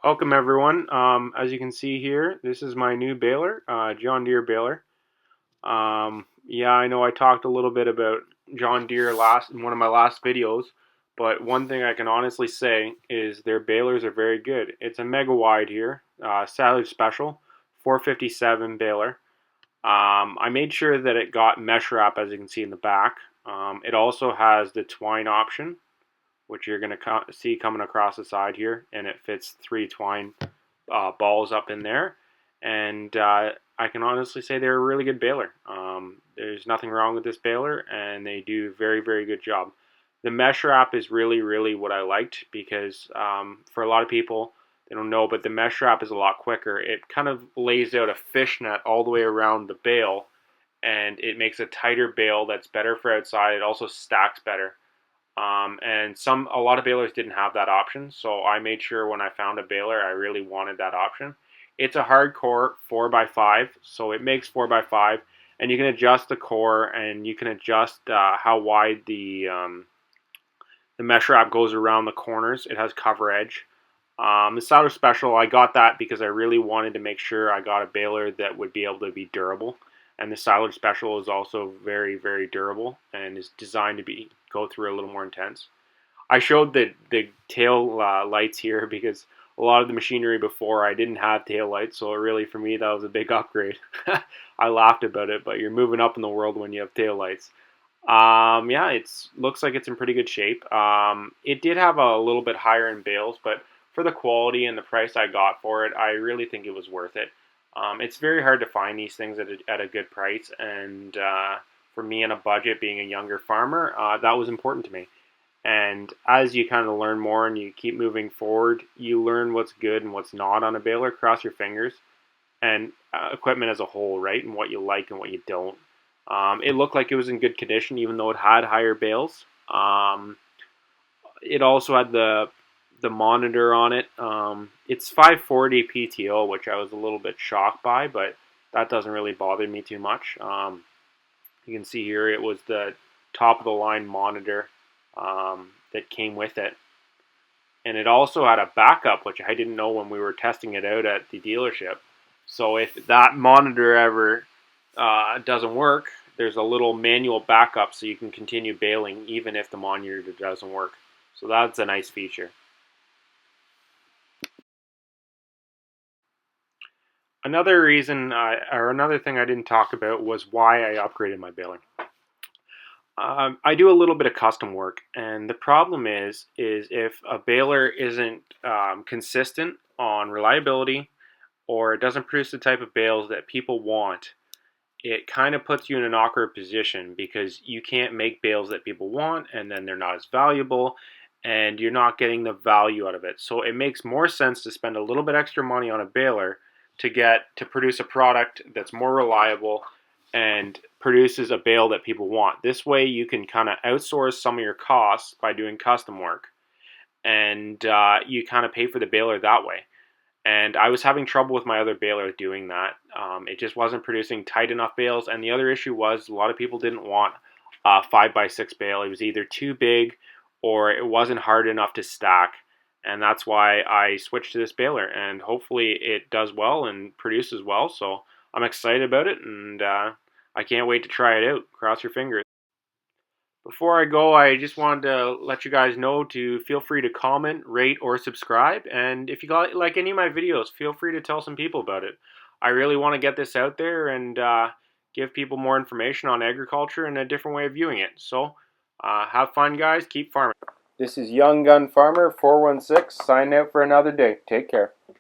Welcome everyone. As you can see here, this is my new baler, John Deere baler. Yeah, I know I talked a little bit about John Deere in one of my last videos, but one thing I can honestly say is their balers are very good. It's a mega wide here, Salvage Special, 457 baler. I made sure that it got mesh wrap, as you can see in the back. It also has the twine option, which you're going to see coming across the side here, and it fits 3 twine balls up in there. And I can honestly say they're a really good baler. There's nothing wrong with this baler, and they do a very, very good job. The mesh wrap is really, really what I liked because for a lot of people, they don't know, but the mesh wrap is a lot quicker. It kind of lays out a fishnet all the way around the bale, and it makes a tighter bale that's better for outside. It also stacks better. And a lot of balers didn't have that option, so I made sure when I found a baler, I really wanted that option. It's a hardcore 4x5, so it makes 4x5, and you can adjust the core, and you can adjust how wide the mesh wrap goes around the corners. It has cover edge. The Salvage Special, I got that because I really wanted to make sure I got a baler that would be able to be durable. And the Salvage Special is also very, very durable and is designed to go through a little more intense. I showed the tail lights here because a lot of the machinery before I didn't have tail lights, so really for me that was a big upgrade. I laughed about it, but you're moving up in the world when you have tail lights. Yeah, it looks like it's in pretty good shape. It did have a little bit higher in bales, but for the quality and the price I got for it, I really think it was worth it. It's very hard to find these things at a good price, and for me on a budget, being a younger farmer, that was important to me. And as you kind of learn more and you keep moving forward, you learn what's good and what's not on a baler. Cross your fingers, and equipment as a whole, right? And what you like and what you don't. It looked like it was in good condition, even though it had higher bales. It also had the monitor on it. It's 540 PTO, which I was a little bit shocked by, but that doesn't really bother me too much. You can see here it was the top of the line monitor that came with it. And it also had a backup, which I didn't know when we were testing it out at the dealership. So if that monitor ever doesn't work, there's a little manual backup so you can continue baling even if the monitor doesn't work. So that's a nice feature. Another reason, or another thing I didn't talk about was why I upgraded my baler. I do a little bit of custom work, and the problem is if a baler isn't consistent on reliability, or it doesn't produce the type of bales that people want, it kind of puts you in an awkward position because you can't make bales that people want, and then they're not as valuable, and you're not getting the value out of it. So it makes more sense to spend a little bit extra money on a baler to produce a product that's more reliable and produces a bale that people want. This way you can kind of outsource some of your costs by doing custom work, and you kind of pay for the baler that way. And I was having trouble with my other baler doing that. It just wasn't producing tight enough bales, and the other issue was a lot of people didn't want a 5x6 bale. It was either too big or it wasn't hard enough to stack. And that's why I switched to this baler, and hopefully it does well and produces well. So I'm excited about it, and I can't wait to try it out. Cross your fingers. Before I go, I just wanted to let you guys know to feel free to comment, rate, or subscribe. And if you like any of my videos, feel free to tell some people about it. I really want to get this out there and give people more information on agriculture and a different way of viewing it. So have fun, guys. Keep farming. This is Young Gun Farmer 416 signing out for another day. Take care.